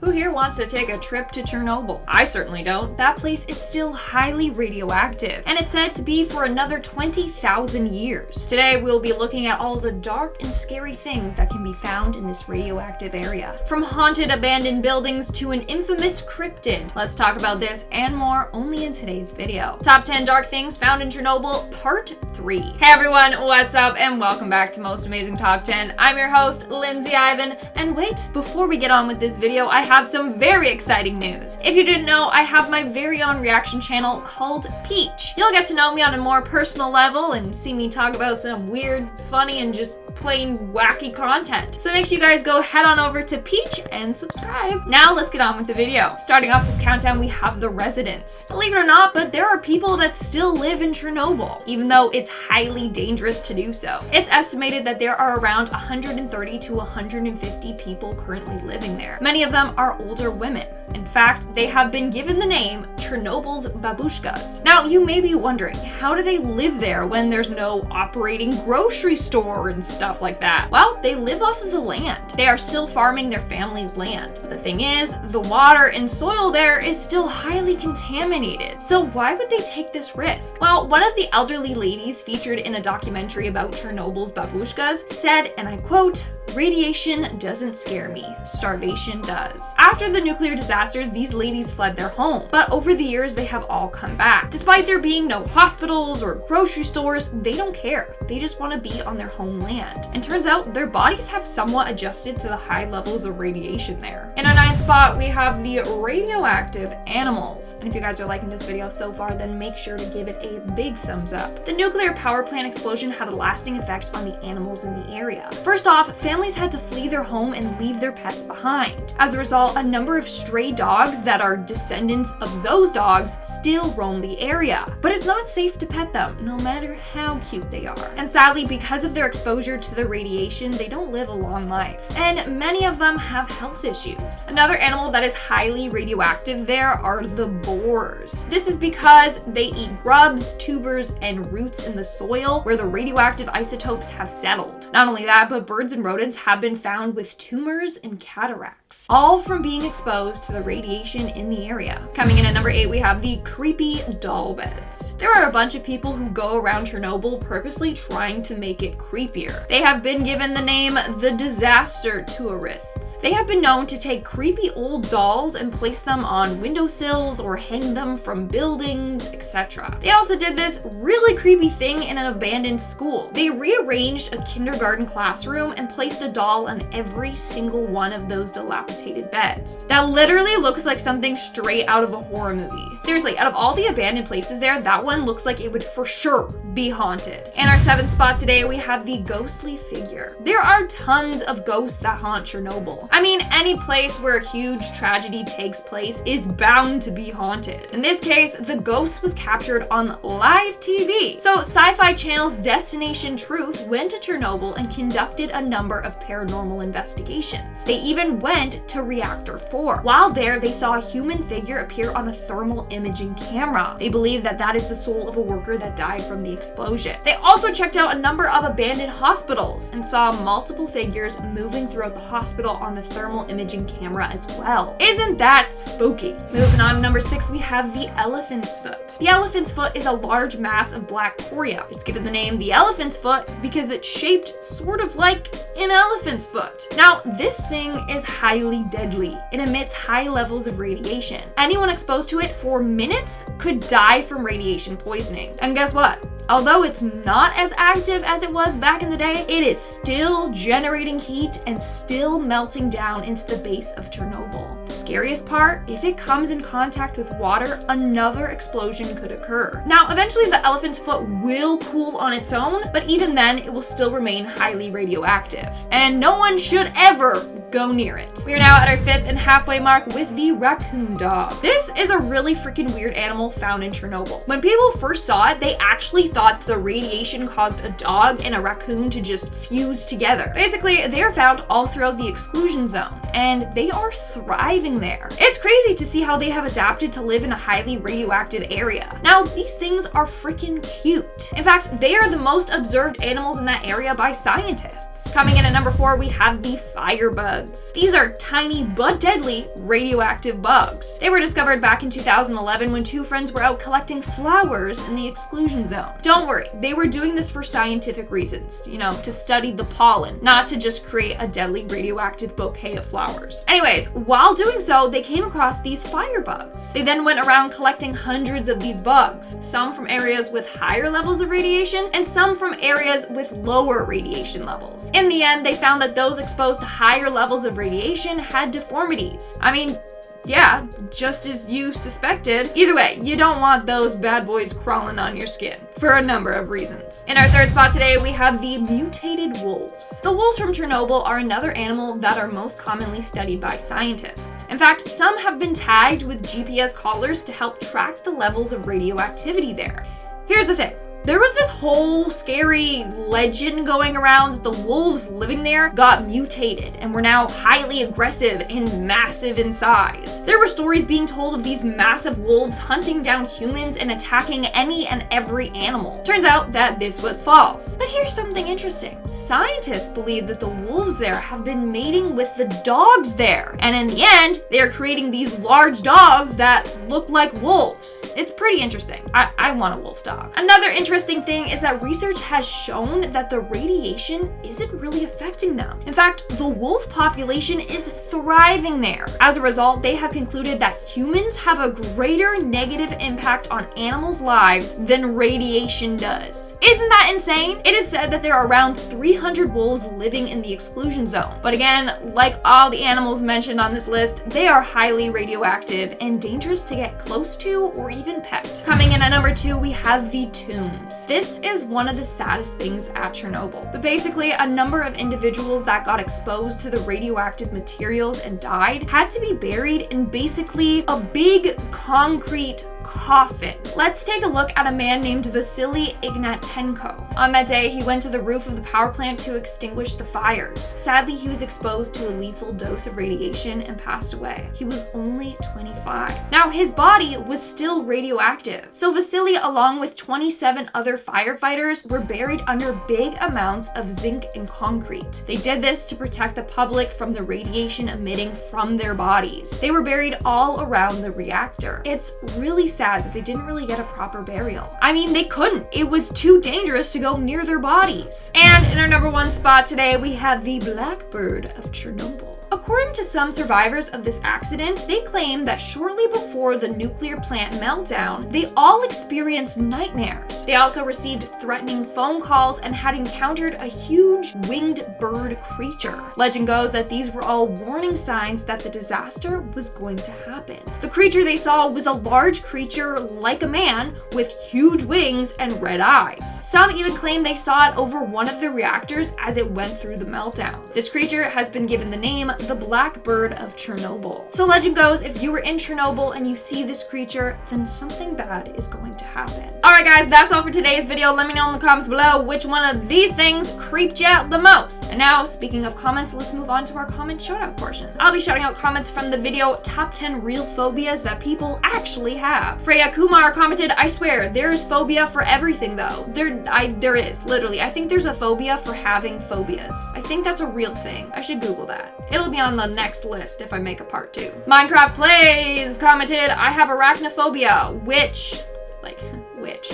Who here wants to take a trip to Chernobyl? I certainly don't. That place is still highly radioactive, and it's said to be for another 20,000 years. Today, we'll be looking at all the dark and scary things that can be found in this radioactive area. From haunted abandoned buildings to an infamous cryptid. Let's talk about this and more only in today's video. Top 10 dark things found in Chernobyl, part 3. Hey everyone, what's up and welcome back to Most Amazing Top 10. I'm your host, Lindsay Ivan, and wait, before we get on with this video, I have some very exciting news. If you didn't know, I have my very own reaction channel called Peach. You'll get to know me on a more personal level and see me talk about some weird, funny, and just plain wacky content. So make sure you guys go head on over to Peach and subscribe. Now let's get on with the video. Starting off this countdown, we have the residents. Believe it or not, but there are people that still live in Chernobyl, even though it's highly dangerous to do so. It's estimated that there are around 130 to 150 people currently living there. Many of them are older women. In fact, they have been given the name Chernobyl's babushkas. Now, you may be wondering, how do they live there when there's no operating grocery store and stuff like that? Well, they live off of the land. They are still farming their family's land. But the thing is, the water and soil there is still highly contaminated. So why would they take this risk? Well, one of the elderly ladies featured in a documentary about Chernobyl's babushkas said, and I quote, "Radiation doesn't scare me, starvation does." After the nuclear disasters, these ladies fled their home, but over the years they have all come back. Despite there being no hospitals or grocery stores, they don't care. They just want to be on their homeland. And turns out their bodies have somewhat adjusted to the high levels of radiation there. In our 9th spot, we have the radioactive animals. And if you guys are liking this video so far, then make sure to give it a big thumbs up. The nuclear power plant explosion had a lasting effect on the animals in the area. First off, families had to flee their home and leave their pets behind. As a result, a number of stray dogs that are descendants of those dogs still roam the area. But it's not safe to pet them, no matter how cute they are. And sadly, because of their exposure to the radiation, they don't live a long life. And many of them have health issues. Another animal that is highly radioactive there are the boars. This is because they eat grubs, tubers, and roots in the soil where the radioactive isotopes have settled. Not only that, but birds and rodents have been found with tumors and cataracts, all from being exposed to the radiation in the area. Coming in at number 8, we have the creepy doll beds. There are a bunch of people who go around Chernobyl purposely trying to make it creepier. They have been given the name the disaster tourists. They have been known to take creepy old dolls and place them on windowsills or hang them from buildings, etc. They also did this really creepy thing in an abandoned school. They rearranged a kindergarten classroom and placed a doll on every single one of those dilapidated beds. That literally looks like something straight out of a horror movie. Seriously, out of all the abandoned places there, that one looks like it would for sure be haunted. In our 7th spot today, we have the ghostly figure. There are tons of ghosts that haunt Chernobyl. I mean, any place where a huge tragedy takes place is bound to be haunted. In this case, the ghost was captured on live TV. So Sci-Fi Channel's Destination Truth went to Chernobyl and conducted a number of paranormal investigations. They even went to Reactor 4. While there, they saw a human figure appear on a thermal imaging camera. They believe that that is the soul of a worker that died from the explosion. They also checked out a number of abandoned hospitals and saw multiple figures moving throughout the hospital on the thermal imaging camera as well. Isn't that spooky? Moving on to number 6, we have the elephant's foot. The elephant's foot is a large mass of black coria. It's given the name the elephant's foot because it's shaped sort of like an elephant's foot. Now, this thing is highly deadly. It emits high levels of radiation. Anyone exposed to it for minutes could die from radiation poisoning. And guess what? Although it's not as active as it was back in the day, it is still generating heat and still melting down into the base of Chernobyl. The scariest part, if it comes in contact with water, another explosion could occur. Now, eventually the elephant's foot will cool on its own, but even then it will still remain highly radioactive. And no one should ever go near it. We are now at our 5th and halfway mark with the raccoon dog. This is a really freaking weird animal found in Chernobyl. When people first saw it, they actually thought the radiation caused a dog and a raccoon to just fuse together. Basically, they are found all throughout the exclusion zone, and they are thriving there. It's crazy to see how they have adapted to live in a highly radioactive area. Now, these things are freaking cute. In fact, they are the most observed animals in that area by scientists. Coming in at number 4, we have the firebugs. FIREBUGS. These are tiny but deadly radioactive bugs. They were discovered back in 2011 when two friends were out collecting flowers in the exclusion zone. Don't worry, they were doing this for scientific reasons, you know, to study the pollen, not to just create a deadly radioactive bouquet of flowers. Anyways, while doing so, they came across these FIREBUGS. They then went around collecting hundreds of these bugs, some from areas with higher levels of radiation and some from areas with lower radiation levels. In the end, they found that those exposed to higher levels of radiation had deformities. I mean, yeah, just as you suspected. Either way, you don't want those bad boys crawling on your skin for a number of reasons. In our third spot today, we have the mutated wolves. The wolves from Chernobyl are another animal that are most commonly studied by scientists. In fact, some have been tagged with GPS collars to help track the levels of radioactivity there. Here's the thing. There was this whole scary legend going around that the wolves living there got mutated and were now highly aggressive and massive in size. There were stories being told of these massive wolves hunting down humans and attacking any and every animal. Turns out that this was false. But here's something interesting. Scientists believe that the wolves there have been mating with the dogs there. And in the end, they are creating these large dogs that look like wolves. It's pretty interesting. I want a wolf dog. Another interesting thing is that research has shown that the radiation isn't really affecting them. In fact, the wolf population is thriving there. As a result, they have concluded that humans have a greater negative impact on animals' lives than radiation does. Isn't that insane? It is said that there are around 300 wolves living in the exclusion zone. But again, like all the animals mentioned on this list, they are highly radioactive and dangerous to get close to or even pet. Coming in at number 2, we have the tombs. This is one of the saddest things at Chernobyl. But basically, a number of individuals that got exposed to the radioactive materials and died had to be buried in basically a big concrete coffin. Let's take a look at a man named Vasily Ignatenko. On that day, he went to the roof of the power plant to extinguish the fires. Sadly, he was exposed to a lethal dose of radiation and passed away. He was only 25. Now, his body was still radioactive. So Vasily, along with 27 other firefighters, were buried under big amounts of zinc and concrete. They did this to protect the public from the radiation emitting from their bodies. They were buried all around the reactor. It's really sad that they didn't really get a proper burial. I mean, they couldn't. It was too dangerous to go near their bodies. And in our number 1 spot today, we have the blackbird of Chernobyl. According to some survivors of this accident, they claim that shortly before the nuclear plant meltdown, they all experienced nightmares. They also received threatening phone calls and had encountered a huge winged bird creature. Legend goes that these were all warning signs that the disaster was going to happen. The creature they saw was a large creature like a man with huge wings and red eyes. Some even claim they saw it over one of the reactors as it went through the meltdown. This creature has been given the name the blackbird of Chernobyl. So legend goes, if you were in Chernobyl and you see this creature, then something bad is going to happen. Alright guys, that's all for today's video. Let me know in the comments below which one of these things creeped you out the most. And now, speaking of comments, let's move on to our comment shoutout portion. I'll be shouting out comments from the video Top 10 Real Phobias That People Actually Have. Freya Kumar commented, I swear, there is phobia for everything though. There is, literally. I think there's a phobia for having phobias. I think that's a real thing. I should Google that. It'll be on the next list if I make a part 2. Minecraft Plays commented, I have arachnophobia, which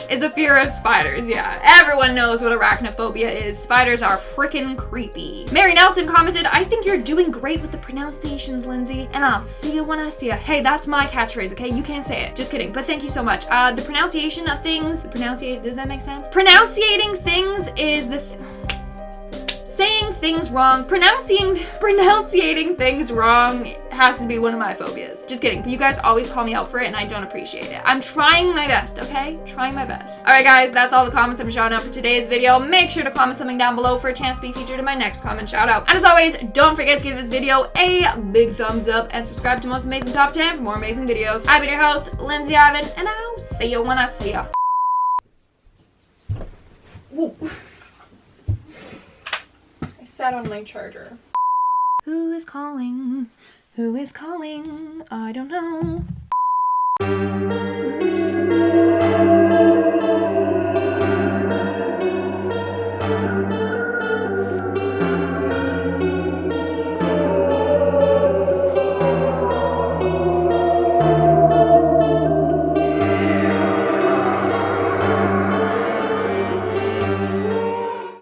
is a fear of spiders. Yeah, everyone knows what arachnophobia is. Spiders are freaking creepy. Mary Nelson commented, I think you're doing great with the pronunciations, Lindsay, and I'll see you when I see you. Hey, that's my catchphrase, okay? You can't say it. Just kidding, but thank you so much. The pronunciation of things, does that make sense? Pronunciating things is saying things wrong, pronunciating things wrong has to be one of my phobias. Just kidding, but you guys always call me out for it and I don't appreciate it. I'm trying my best, okay? Trying my best. Alright guys, that's all the comments I'm shouting out for today's video. Make sure to comment something down below for a chance to be featured in my next comment shout out. And as always, don't forget to give this video a big thumbs up and subscribe to Most Amazing Top 10 for more amazing videos. I've been your host, Lindsay Ivan, and I'll see you when I see ya. Whoa. Sat on my charger. Who is calling? Who is calling? I don't know.